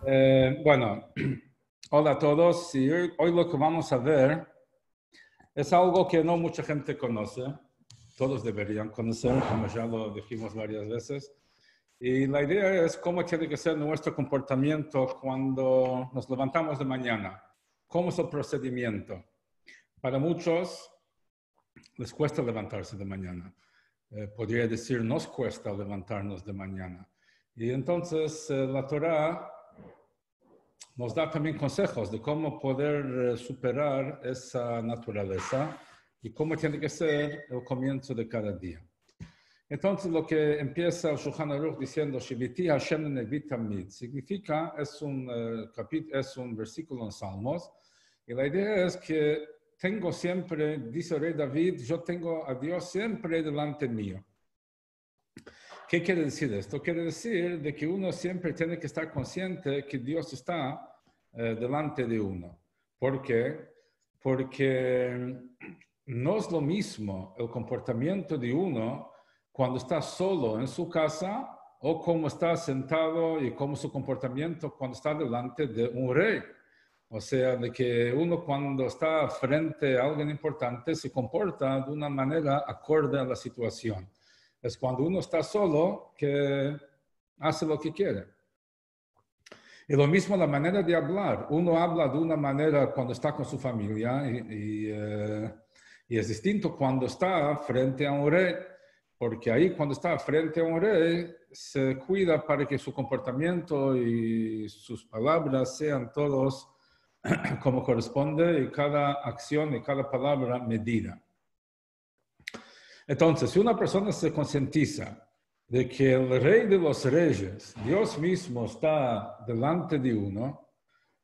Bueno, hola a todos. Y hoy lo que vamos a ver es algo que no mucha gente conoce. Todos deberían conocer, como ya lo dijimos varias veces. Y la idea es cómo tiene que ser nuestro comportamiento cuando nos levantamos de mañana. ¿Cómo es el procedimiento? Para muchos les cuesta levantarse de mañana. Podría decir, nos cuesta levantarnos de mañana. Y entonces la Torá nos da también consejos de cómo poder superar esa naturaleza y cómo tiene que ser el comienzo de cada día. Entonces, lo que empieza el Shulchan Aruch diciendo, Shiviti Hashem Nevi Tamid, significa, es un versículo en Salmos, y la idea es que tengo siempre, dice el rey David, yo tengo a Dios siempre delante mío. ¿Qué quiere decir esto? Quiere decir de que uno siempre tiene que estar consciente que Dios está delante de uno. ¿Por qué? Porque no es lo mismo el comportamiento de uno cuando está solo en su casa o como está sentado y como su comportamiento cuando está delante de un rey. O sea, de que uno cuando está frente a alguien importante se comporta de una manera acorde a la situación. Es cuando uno está solo que hace lo que quiere. Y lo mismo la manera de hablar. Uno habla de una manera cuando está con su familia y es distinto cuando está frente a un rey, porque ahí cuando está frente a un rey se cuida para que su comportamiento y sus palabras sean todos como corresponde y cada acción y cada palabra medida. Entonces, si una persona se concientiza de que el Rey de los Reyes, Dios mismo, está delante de uno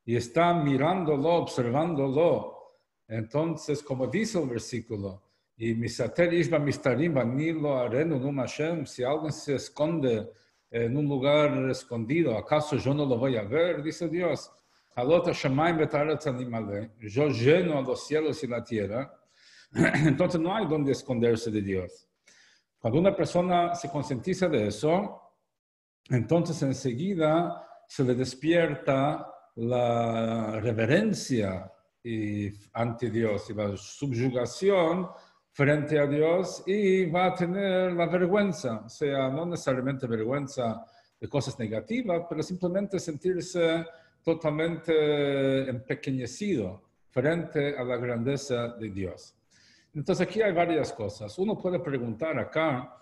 y está mirándolo, observándolo, entonces, como dice el versículo, y misater ishba mistarim ni lo arenu num Hashem, si alguien se esconde en un lugar escondido, ¿acaso yo no lo voy a ver? Dice Dios, Halot Hashemayim v'taretz animale, yo lleno a los cielos y la tierra. Entonces no hay donde esconderse de Dios. Cuando una persona se concientiza de eso, entonces enseguida se le despierta la reverencia ante Dios y la subyugación frente a Dios y va a tener la vergüenza, o sea, no necesariamente vergüenza de cosas negativas, pero simplemente sentirse totalmente empequeñecido frente a la grandeza de Dios. Entonces aquí hay varias cosas. Uno puede preguntar acá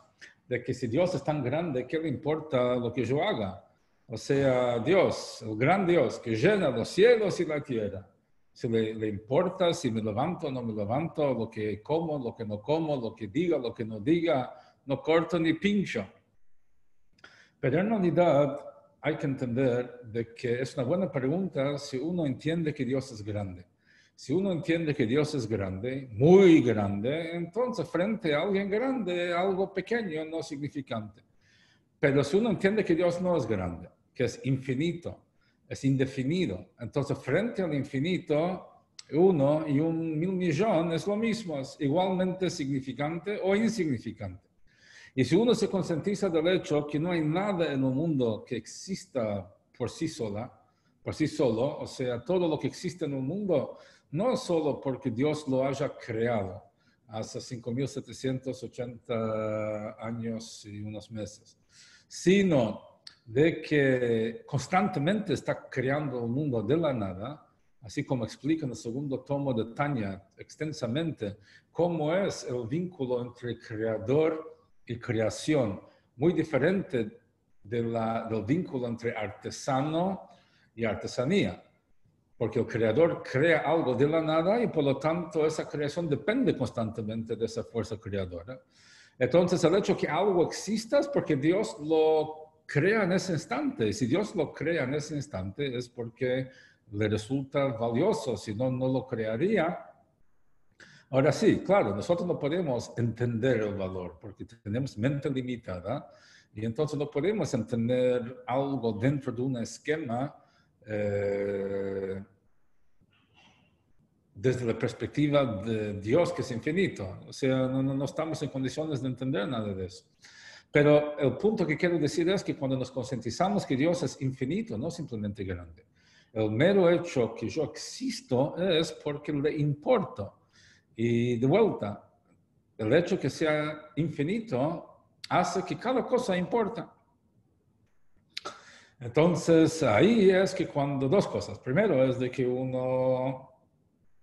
de que si Dios es tan grande, ¿qué le importa lo que yo haga? O sea, Dios, el gran Dios que llena los cielos y la tierra, si le importa si me levanto o no me levanto, lo que como, lo que no como, lo que diga, lo que no diga, no corto ni pincho. Pero en realidad hay que entender de que es una buena pregunta si uno entiende que Dios es grande. Si uno entiende que Dios es grande, muy grande, entonces frente a alguien grande, algo pequeño, no significante. Pero si uno entiende que Dios no es grande, que es infinito, es indefinido, entonces frente al infinito, uno y 1.000.000.000 es lo mismo, es igualmente significante o insignificante. Y si uno se concientiza del hecho que no hay nada en el mundo que exista por sí solo, o sea, todo lo que existe en el mundo no es solo porque Dios lo haya creado hace 5.780 años y unos meses, sino de que constantemente está creando el mundo de la nada, así como explica en el segundo tomo de Tanya extensamente cómo es el vínculo entre creador y creación, muy diferente del vínculo entre artesano y artesanía, porque el creador crea algo de la nada y por lo tanto esa creación depende constantemente de esa fuerza creadora. Entonces el hecho que algo exista es porque Dios lo crea en ese instante, y si Dios lo crea en ese instante es porque le resulta valioso, si no, no lo crearía. Ahora sí, claro, nosotros no podemos entender el valor porque tenemos mente limitada y entonces no podemos entender algo dentro de un esquema desde la perspectiva de Dios que es infinito. O sea, no estamos en condiciones de entender nada de eso. Pero el punto que quiero decir es que cuando nos concientizamos que Dios es infinito, no simplemente grande, el mero hecho que yo existo es porque le importo. Y de vuelta, el hecho que sea infinito hace que cada cosa importa. Entonces, ahí es que cuando dos cosas. Primero es de que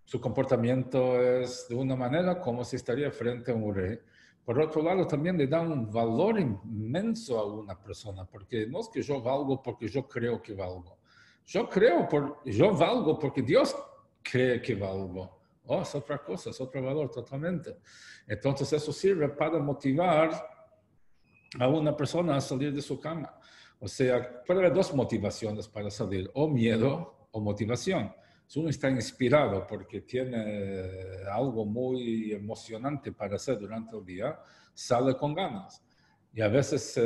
su comportamiento es de una manera como si estaría frente a un rey. Por otro lado, también le da un valor inmenso a una persona, porque no es que yo valgo porque yo creo que valgo. Yo valgo porque Dios cree que valgo. Oh, es otra cosa, es otro valor totalmente. Entonces, eso sirve para motivar a una persona a salir de su cama. O sea, puede haber dos motivaciones para salir, o miedo o motivación. Si uno está inspirado porque tiene algo muy emocionante para hacer durante el día, sale con ganas. Y a veces,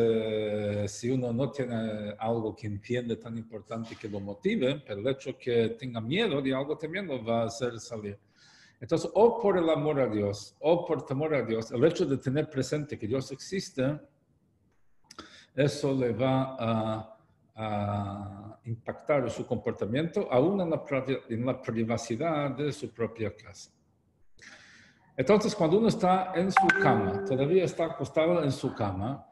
si uno no tiene algo que entiende tan importante que lo motive, pero el hecho que tenga miedo de algo también lo va a hacer salir. Entonces, o por el amor a Dios, o por temor a Dios, el hecho de tener presente que Dios existe, eso le va a impactar en su comportamiento, aún en la privacidad de su propia casa. Entonces, cuando uno está en su cama, todavía está acostado en su cama,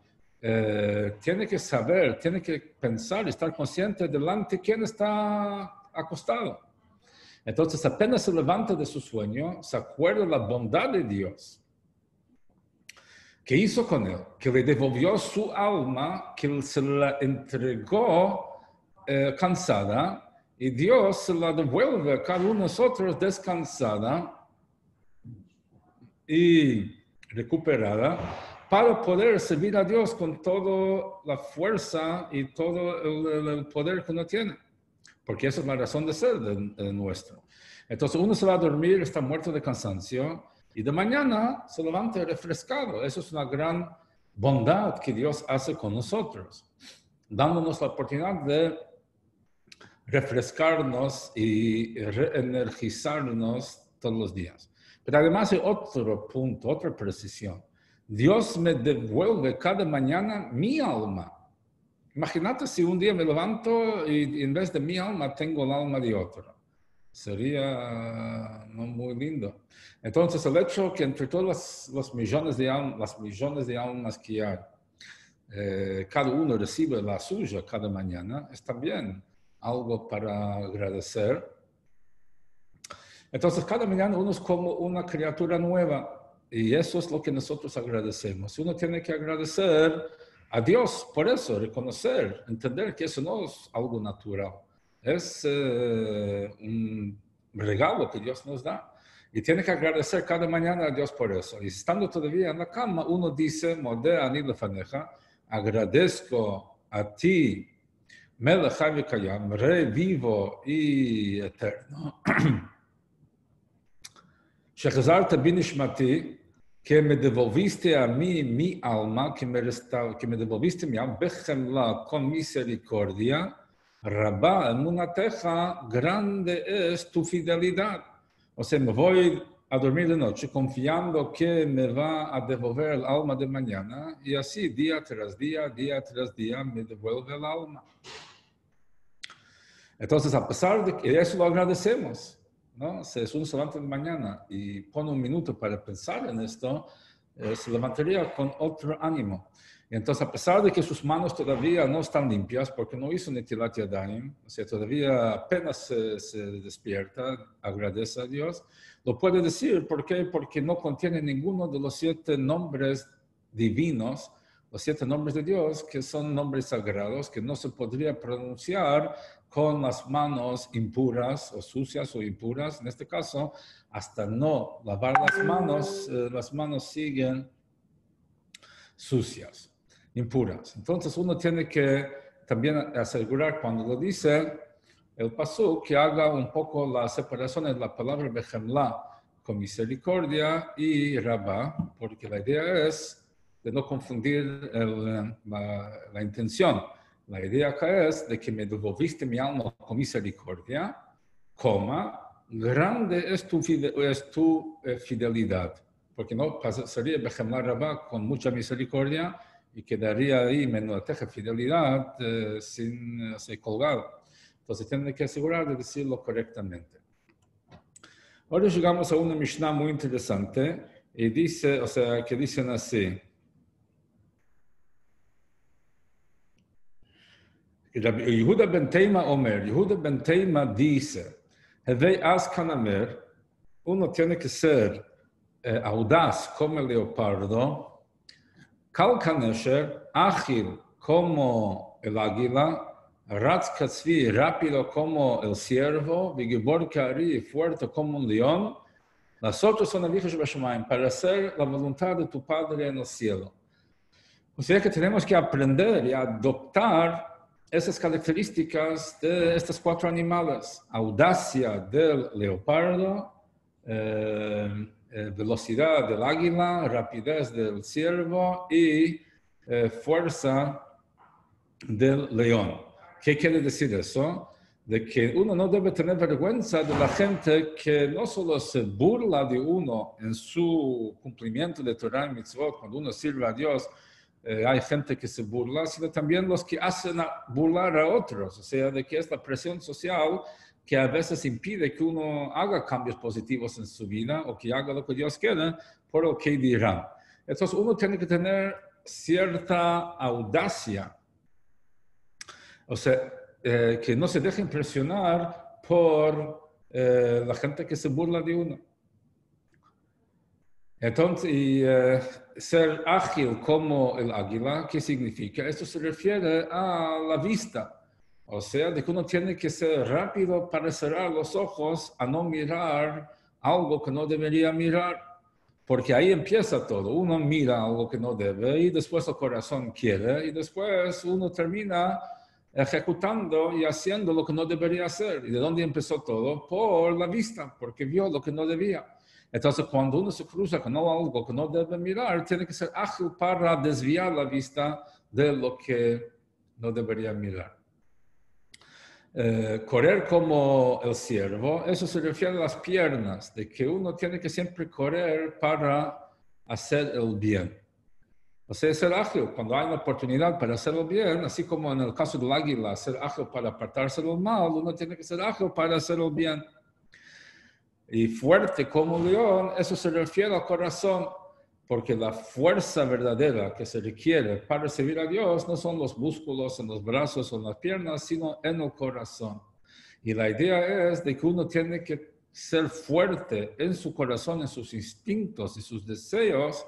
tiene que saber, tiene que pensar, estar consciente delante de quién está acostado. Entonces, apenas se levanta de su sueño, se acuerda de la bondad de Dios. ¿Qué hizo con él? Que le devolvió su alma, que se la entregó cansada, y Dios se la devuelve a cada uno de nosotros descansada y recuperada para poder servir a Dios con toda la fuerza y todo el poder que uno tiene. Porque esa es la razón de ser de nuestro. Entonces uno se va a dormir, está muerto de cansancio, y de mañana se levanta refrescado. Eso es una gran bondad que Dios hace con nosotros, dándonos la oportunidad de refrescarnos y reenergizarnos todos los días. Pero además hay otro punto, otra precisión. Dios me devuelve cada mañana mi alma. Imagínate si un día me levanto y en vez de mi alma tengo el alma de otro. Sería no muy lindo. Entonces, el hecho que entre todas las millones de almas que hay, cada uno recibe la suya cada mañana, es también algo para agradecer. Entonces, cada mañana uno es como una criatura nueva y eso es lo que nosotros agradecemos. Uno tiene que agradecer a Dios por eso, reconocer, entender que eso no es algo natural. Es un regalo que Dios nos da. Y tiene que agradecer cada mañana a Dios por eso. Y estando todavía en la cama, uno dice, Modeh ani lefaneja, agradezco a ti, Melech Chai v'Kayam, Rey vivo y eterno, Shechazarta binishmati, que me devolviste a mí mi alma, que me devolviste mi alma, Bechemla, con misericordia, Rabá, emunateja, grande es tu fidelidad. O sea, me voy a dormir de noche confiando que me va a devolver el alma de mañana y así día tras día me devuelve el alma. Entonces, a pesar de que eso lo agradecemos, ¿no? Si uno se levanta de mañana y pone un minuto para pensar en esto, se levantaría con otro ánimo. Y entonces, a pesar de que sus manos todavía no están limpias, porque no hizo Netilat Yadayim, o sea, todavía apenas se despierta, agradece a Dios, lo puede decir. ¿Por qué? Porque no contiene ninguno de los 7 nombres divinos, los 7 nombres de Dios, que son nombres sagrados, que no se podría pronunciar con las manos impuras o sucias o impuras. En este caso, hasta no lavar las manos siguen sucias, impuras. Entonces uno tiene que también asegurar cuando lo dice el pasuk que haga un poco la separación de la palabra Bechemla con misericordia y Rabá, porque la idea es de no confundir la intención. La idea acá es de que me devolviste mi alma con misericordia, grande es tu fidelidad. Porque no sería Bechemla Rabá con mucha misericordia y quedaría ahí menos teja fidelidad sin colgado. Entonces tiene que asegurar de decirlo correctamente. Ahora llegamos a una Mishnah muy interesante y dice, o sea, que dicen así. Yehuda ben Teima Omer, Yehuda ben Teima dice, Hevei az kanamer, uno tiene que ser audaz como el leopardo, kal kanesher, ágil como el águila, ratz katzvi, rápido como el ciervo, vigibor kari, fuerte como un león, las otras son avisos bashamayim, para hacer la voluntad de tu Padre en el cielo. O sea que tenemos que aprender y adoptar esas características de estos 4 animales. Audacia del leopardo, velocidad del águila, rapidez del ciervo y fuerza del león. ¿Qué quiere decir eso? De que uno no debe tener vergüenza de la gente que no solo se burla de uno en su cumplimiento de Torah y Mitzvot, cuando uno sirve a Dios, hay gente que se burla, sino también los que hacen burlar a otros. O sea, de que esta presión social que a veces impide que uno haga cambios positivos en su vida o que haga lo que Dios quiere por lo que dirán. Entonces uno tiene que tener cierta audacia. O sea, que no se deje impresionar por la gente que se burla de uno. Entonces, ser ágil como el águila, ¿qué significa? Esto se refiere a la vista. O sea, de que uno tiene que ser rápido para cerrar los ojos a no mirar algo que no debería mirar. Porque ahí empieza todo. Uno mira algo que no debe y después el corazón quiere y después uno termina ejecutando y haciendo lo que no debería hacer. ¿Y de dónde empezó todo? Por la vista, porque vio lo que no debía. Entonces, cuando uno se cruza con algo que no debe mirar, tiene que ser ágil para desviar la vista de lo que no debería mirar. Correr como el ciervo, eso se refiere a las piernas, de que uno tiene que siempre correr para hacer el bien. O sea, ser ágil cuando hay una oportunidad para hacerlo bien, así como en el caso del águila, ser ágil para apartarse del mal, uno tiene que ser ágil para hacerlo bien. Y fuerte como un león, eso se refiere al corazón, porque la fuerza verdadera que se requiere para servir a Dios no son los músculos en los brazos o en las piernas, sino en el corazón. Y la idea es de que uno tiene que ser fuerte en su corazón, en sus instintos y sus deseos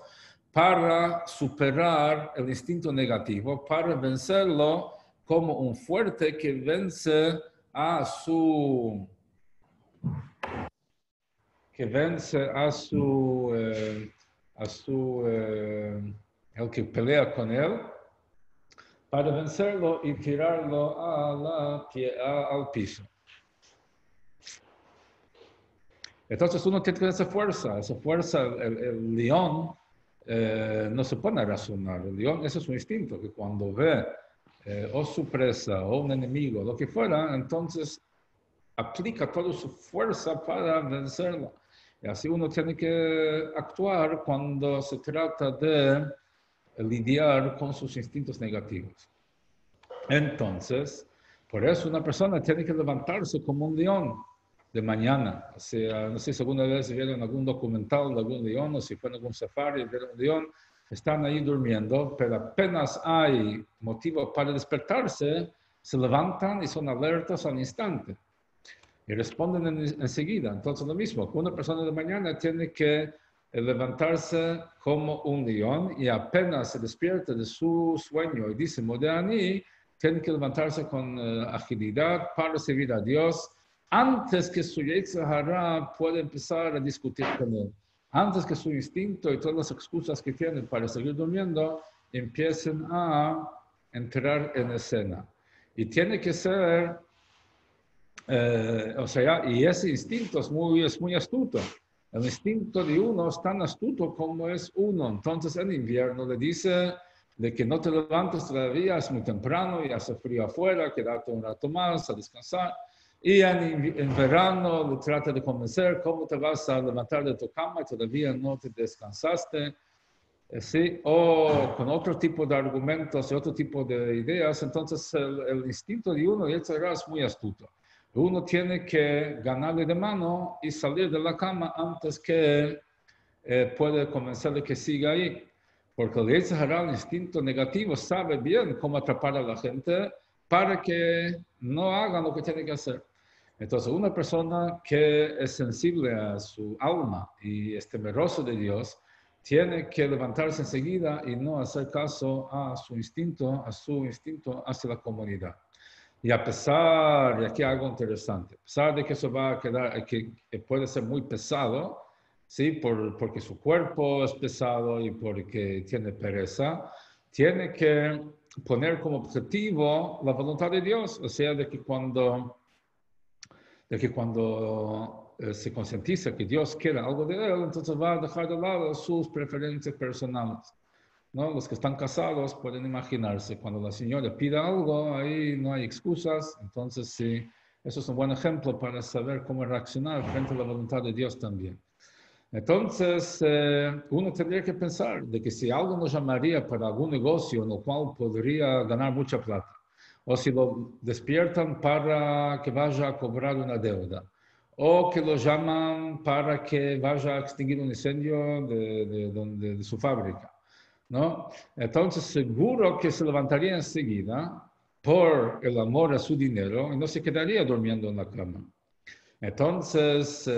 para superar el instinto negativo, para vencerlo como un fuerte que vence a su el que pelea con él, para vencerlo y tirarlo al piso. Entonces uno tiene que tener esa fuerza, el león no se pone a razonar, el león, ese es su instinto, que cuando ve o su presa o un enemigo, lo que fuera, entonces aplica toda su fuerza para vencerlo. Y así uno tiene que actuar cuando se trata de lidiar con sus instintos negativos. Entonces, por eso una persona tiene que levantarse como un león de mañana. O sea, no sé si alguna vez vieron algún documental de algún león o si fue en algún safari y vieron un león, están ahí durmiendo, pero apenas hay motivo para despertarse, se levantan y son alertas al instante. Y responden enseguida. Entonces, lo mismo, una persona de mañana tiene que levantarse como un león y apenas se despierta de su sueño y dice, Modani, tiene que levantarse con agilidad para servir a Dios antes que su Yetzer Hara pueda empezar a discutir con él. Antes que su instinto y todas las excusas que tiene para seguir durmiendo empiecen a entrar en escena. Y tiene que ser... o sea, y ese instinto es muy astuto. El instinto de uno es tan astuto como es uno. Entonces, en invierno le dice de que no te levantes todavía, es muy temprano y hace frío afuera, quédate un rato más a descansar. Y en verano le trata de convencer cómo te vas a levantar de tu cama y todavía no te descansaste. Sí, o con otro tipo de argumentos y otro tipo de ideas, entonces el instinto de uno, Yetzer Hara, es muy astuto. Uno tiene que ganarle de mano y salir de la cama antes que puede convencerle que siga ahí. Porque el Yetzer Hara, el instinto negativo, sabe bien cómo atrapar a la gente para que no hagan lo que tiene que hacer. Entonces, una persona que es sensible a su alma y es temeroso de Dios, tiene que levantarse enseguida y no hacer caso a su instinto hacia la comunidad. Y a pesar, y aquí algo interesante, a pesar de que eso va a quedar, que puede ser muy pesado, ¿sí? Porque su cuerpo es pesado y porque tiene pereza, tiene que poner como objetivo la voluntad de Dios, o sea, de que cuando se concientiza que Dios quiere algo de él, entonces va a dejar de lado sus preferencias personales, ¿no? Los que están casados pueden imaginarse, cuando la señora pide algo, ahí no hay excusas, entonces sí, eso es un buen ejemplo para saber cómo reaccionar frente a la voluntad de Dios también. Entonces, uno tendría que pensar de que si algo nos llamaría para algún negocio en el cual podría ganar mucha plata, o si lo despiertan para que vaya a cobrar una deuda, o que lo llaman para que vaya a extinguir un incendio de su fábrica, ¿no? Entonces, seguro que se levantaría enseguida por el amor a su dinero y no se quedaría durmiendo en la cama. Entonces,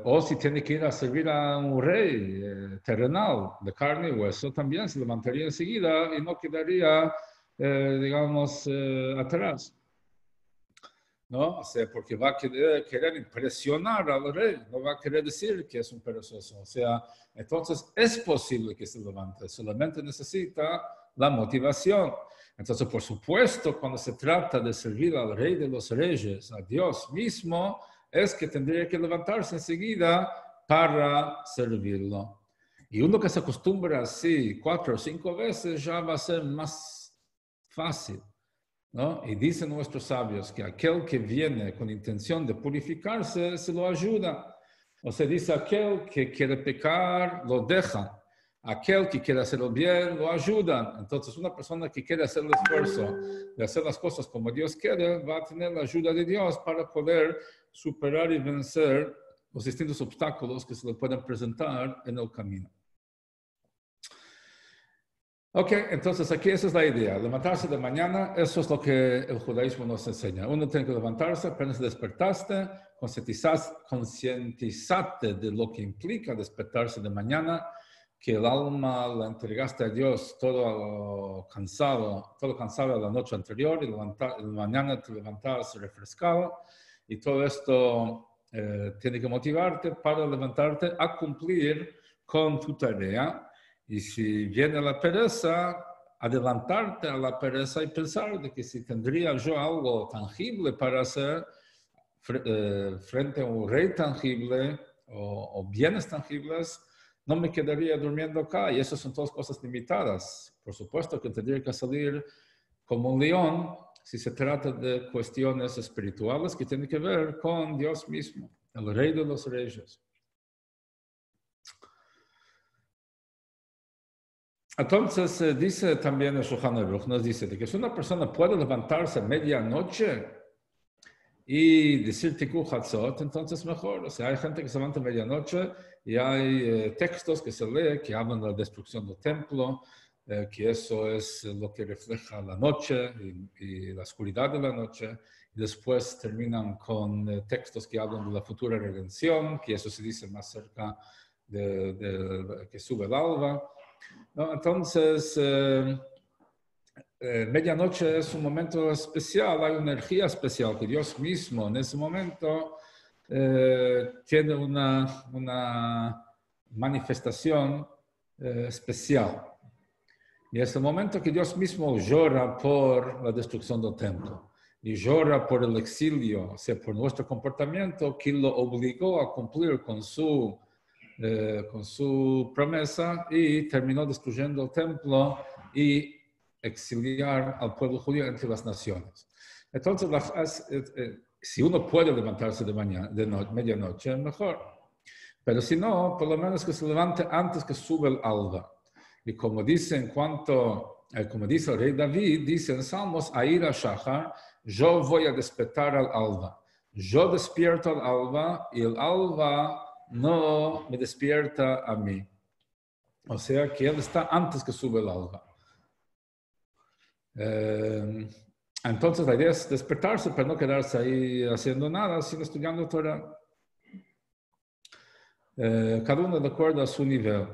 o si tiene que ir a servir a un rey terrenal de carne y hueso, también se levantaría enseguida y no quedaría, digamos, atrás, ¿no? O sea, porque va a querer impresionar al rey, no va a querer decir que es un perezoso. O sea, entonces es posible que se levante, solamente necesita la motivación. Entonces, por supuesto, cuando se trata de servir al Rey de los Reyes, a Dios mismo, es que tendría que levantarse enseguida para servirlo. Y uno que se acostumbra así 4 o 5 veces ya va a ser más fácil, ¿no? Y dicen nuestros sabios que aquel que viene con intención de purificarse, se lo ayuda. O se dice, aquel que quiere pecar, lo deja. Aquel que quiere hacer el bien, lo ayudan. Entonces, una persona que quiere hacer el esfuerzo de hacer las cosas como Dios quiere, va a tener la ayuda de Dios para poder superar y vencer los distintos obstáculos que se le pueden presentar en el camino. Ok, entonces aquí esa es la idea. Levantarse de mañana, eso es lo que el judaísmo nos enseña. Uno tiene que levantarse, apenas despertaste, concientizarte de lo que implica despertarse de mañana, que el alma la entregaste a Dios todo cansado la noche anterior y mañana te levantas refrescado. Y todo esto tiene que motivarte para levantarte a cumplir con tu tarea. Y si viene la pereza, adelantarte a la pereza y pensar de que si tendría yo algo tangible para hacer frente a un rey tangible o bienes tangibles, no me quedaría durmiendo acá. Y esas son todas cosas limitadas. Por supuesto que tendría que salir como un león si se trata de cuestiones espirituales que tienen que ver con Dios mismo, el Rey de los Reyes. Entonces, dice también el Shulchan Aruch, nos dice de que si una persona puede levantarse a medianoche y decir Tikkun Hatzot, entonces mejor. O sea, hay gente que se levanta a medianoche y hay textos que se lee que hablan de la destrucción del templo, que eso es lo que refleja la noche y la oscuridad de la noche. Y después terminan con textos que hablan de la futura redención, que eso se dice más cerca de que sube el alba. ¿No? Entonces, medianoche es un momento especial, hay una energía especial que Dios mismo en ese momento tiene una manifestación especial. Y es el momento que Dios mismo llora por la destrucción del templo y llora por el exilio, o sea, por nuestro comportamiento que lo obligó a cumplir con su promesa y terminó destruyendo el templo y exiliar al pueblo judío entre las naciones. Entonces, si uno puede levantarse de medianoche, mejor. Pero si no, por lo menos que se levante antes que sube el alba. Y como dice como dice el rey David, dice en Salmos, Aira Shachar, yo voy a despertar al alba. Yo despierto al alba y el alba no me despierta a mí. O sea que él está antes que sube el alba. Entonces la idea es despertarse, pero no quedarse ahí haciendo nada, sino estudiando Torah. Cada uno de acuerdo a su nivel.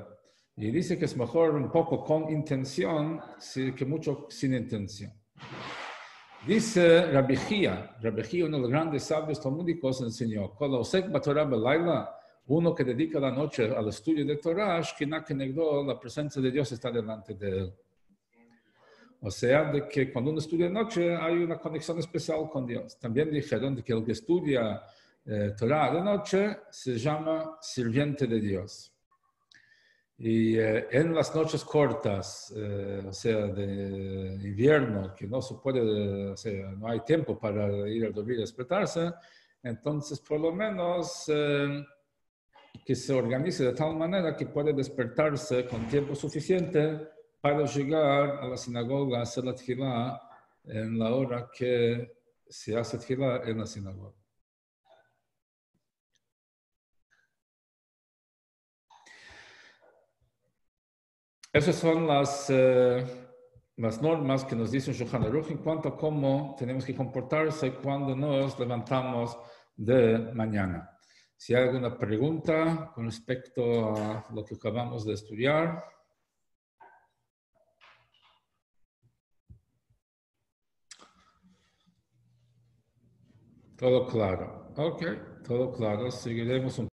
Y dice que es mejor un poco con intención que mucho sin intención. Dice Rabbi Chia, uno de los grandes sabios talmúdicos, enseñó, uno que dedica la noche al estudio de Torah, la presencia de Dios está delante de él. O sea, de que cuando uno estudia de noche hay una conexión especial con Dios. También dijeron de que el que estudia Torah de noche se llama sirviente de Dios. Y en las noches cortas, o sea, de invierno, que no se puede, o sea, no hay tiempo para ir a dormir y despertarse, entonces por lo menos que se organice de tal manera que puede despertarse con tiempo suficiente para llegar a la sinagoga a hacer la tefilá en la hora que se hace tefilá en la sinagoga. Esas son las normas que nos dice Shulchan Aruch en cuanto a cómo tenemos que comportarse cuando nos levantamos de mañana. Si hay alguna pregunta con respecto a lo que acabamos de estudiar. Todo claro. Ok, todo claro. Seguiremos un